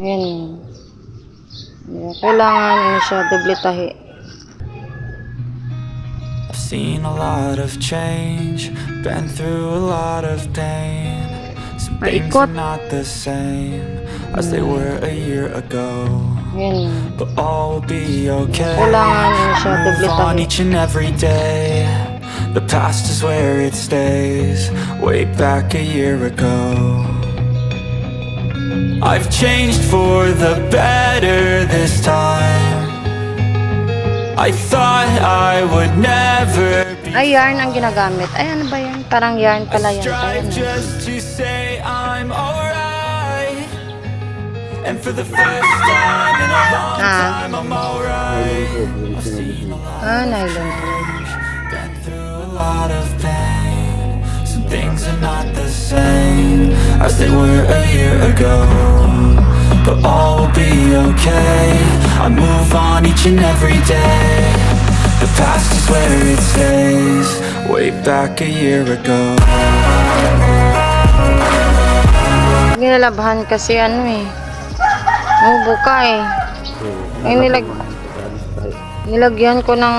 Ayan. Kailangan ano siya, doble tahi. I've seen a lot of change, been through a lot of pain. Some things are not the same as they were a year ago. Ayan. But all will be okay. Kailangan ano siya, doble Move on tahi. each and every day. The past is where it stays, way back a year ago. I've changed for the better this time. I thought I would never be. Ay, yarn ang ginagamit. Ay, ano ba yan? Parang yarn pala yan. Strive just to say I'm alright. And for the first time in a long time I'm alright. I've seen a lot nylon. of change, been through a lot of pain. Some things are not the same as they were a year ago. But all will be okay. I move on each and every day. The past is where it stays, way back a year ago. Ginalabhan kasi ano eh. Buka eh. Ay, nilagyan ko ng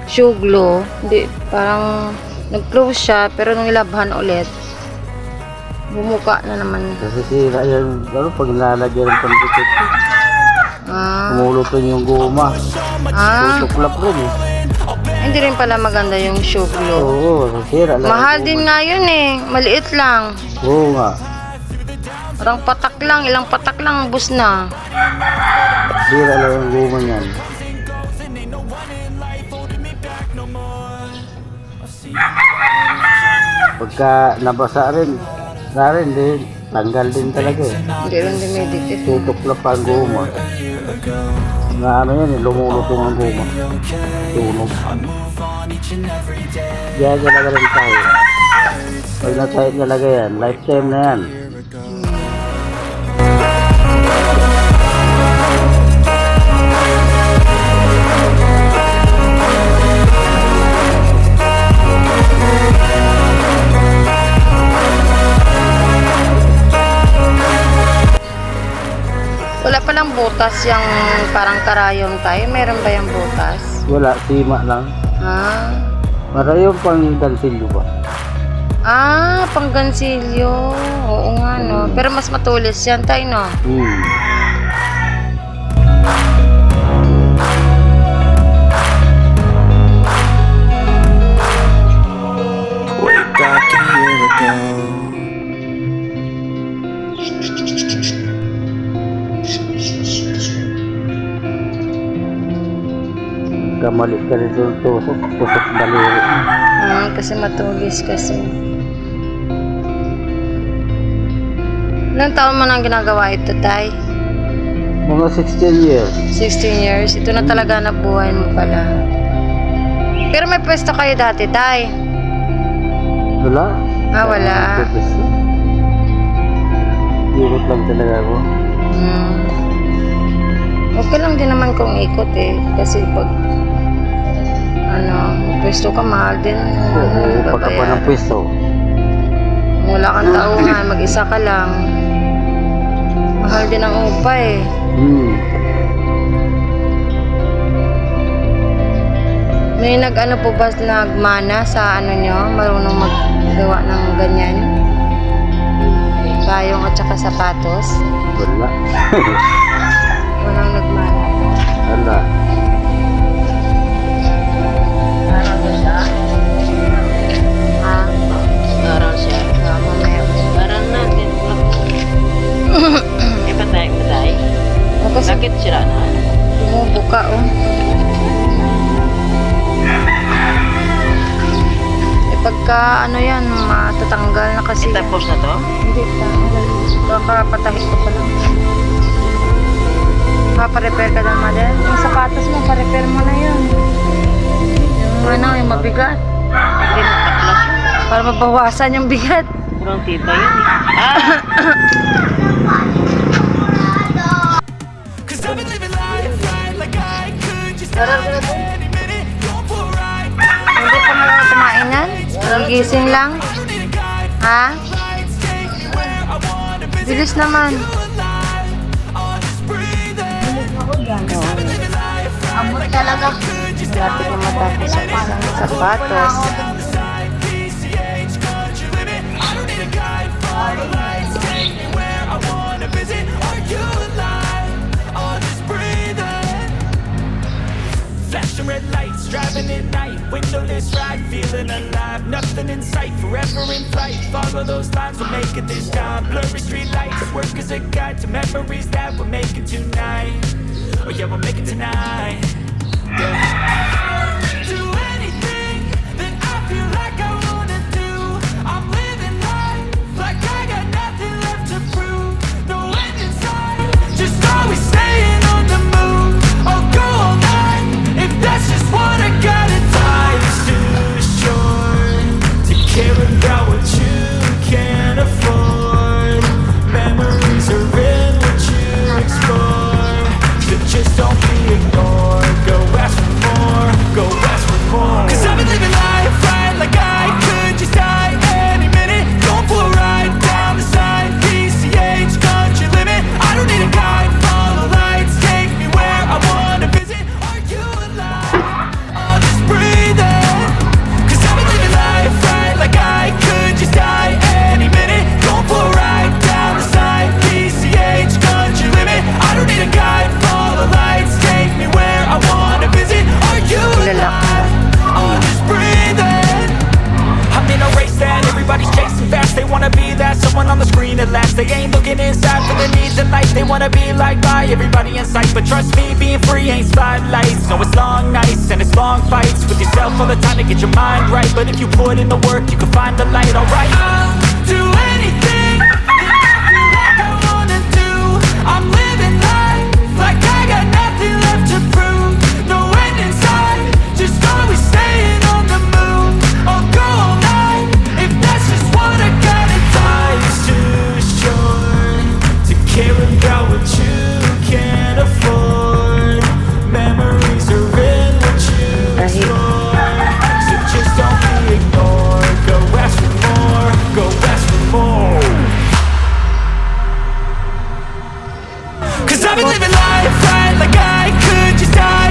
shoe glue. Hindi, parang nag-close siya, pero nung nilabhan ulit, bumuka na naman. Kasi sira yan, pag nilalagyan ng pandikit, kumulutong yung guma. Tutuklap rin eh. Hindi rin pala maganda yung shoe glue. Oo, sira lang. Mahal din nga yun eh. Maliit lang. Oo nga. Parang patak lang, ilang patak lang, bus na. Sira lang yung guma niyan. Pagka nabasa rin, din, tanggal din talaga eh. Hindi rin dumidikit. Tutuklap pa ang guma. Na ano yan eh, lumulutong ang guma. Tunog. Diyan talaga rin tayo. Pag nasahit talaga yan, lifetime na yan. Wala palang butas yung parang karayom tayo. Meron ba yung butas? Wala, sima lang. Marayong pang gansilyo ba? Pang gansilyo. Oo nga no. Pero mas matulis yan tayo no. Way back a year ago. Kamali ka rin doon, tusok daliri. Kasi matulis kasi. Ilang taon mo nang ginagawa ito, Tay? Mga 16 years. 16 years. Ito na talaga nabuhay mo pala. Pero may pwesto kayo dati, Tay? Wala. Wala. Ikot lang talaga ako. Okay lang din naman kung ikot eh. Kasi pag pwesto ka, mahal din. Oo, pagka pa ng pwesto. Wala kang taungan, mag-isa ka lang. Mahal din ang upa eh. May nag-ano po ba, nagmana sa ano nyo? Marunong maggawa ng ganyan? Payong at saka sapatos? Wala. Walang nagmana. Wala. Aral ba siya? Aral siya. Mamaya. Aral natin. Eh, patay. Sakit sila na. Bumubuka oh. Pagka ano yan, matatanggal na kasi. Tapos na to? Hindi, kakapatahi ko pa lang. Paparepair ka naman din. Yung sapatos mo, parepair mo na yun. Yung yung mabigat. Para mabawasan yung bigat. Kurang tita yun eh. Aral ko na po. Hindi pa nga tumainan? Gigising lang? Ha? Bilis naman. talaga. Malapit na matapos ang isang sapatos. Flashing red lights, driving at night, windowless ride, feeling alive, nothing in sight, forever in flight, follow those lines, we'll make it this time, blurry street lights, work as a guide to memories that we're making tonight, oh yeah, we'll make it tonight, yeah. Do anything that I feel like I wanna do, I'm living life like I got nothing left to prove, no end in sight, just always staying on the move, I'll go all night, if that's just what I gotta do. Life's too short to care about what you can't afford, memories are in what you explore, so just don't be ignored, go ask for more, go ask for more, 'cause I've been living life right like I could just die any minute, going for a ride down the side, PCH country limit, I don't need a guide, follow lights, take me where I wanna visit, are you alive? I'll just breathe in, 'cause I've been living life right like I could just die any minute, going for a ride down the side, PCH country limit, I don't need a guide, follow lights, take me where I wanna visit, are you alive? I'll just breathe in, I'm in a race that everybody's chasing fast, they wanna be that someone on the screen at last, they ain't looking inside for the needs in life, they wanna be liked by everybody in sight, but trust me, being free ain't spotlights, no it's long nights and it's long fights with yourself all the time to get your mind right, but if you put in the work you can find the light, alright, I'll do anything that I feel like I wanna do, I'm living life like I got nothing left to prove, no end in sight, just always staying on the move, I'll go all night, if that's just what I gotta do. Life's too short to care about what you can't afford, memories are in what you explore, so just don't be ignored, go ask for more, go ask for more, 'cause I've been living life right like I could just die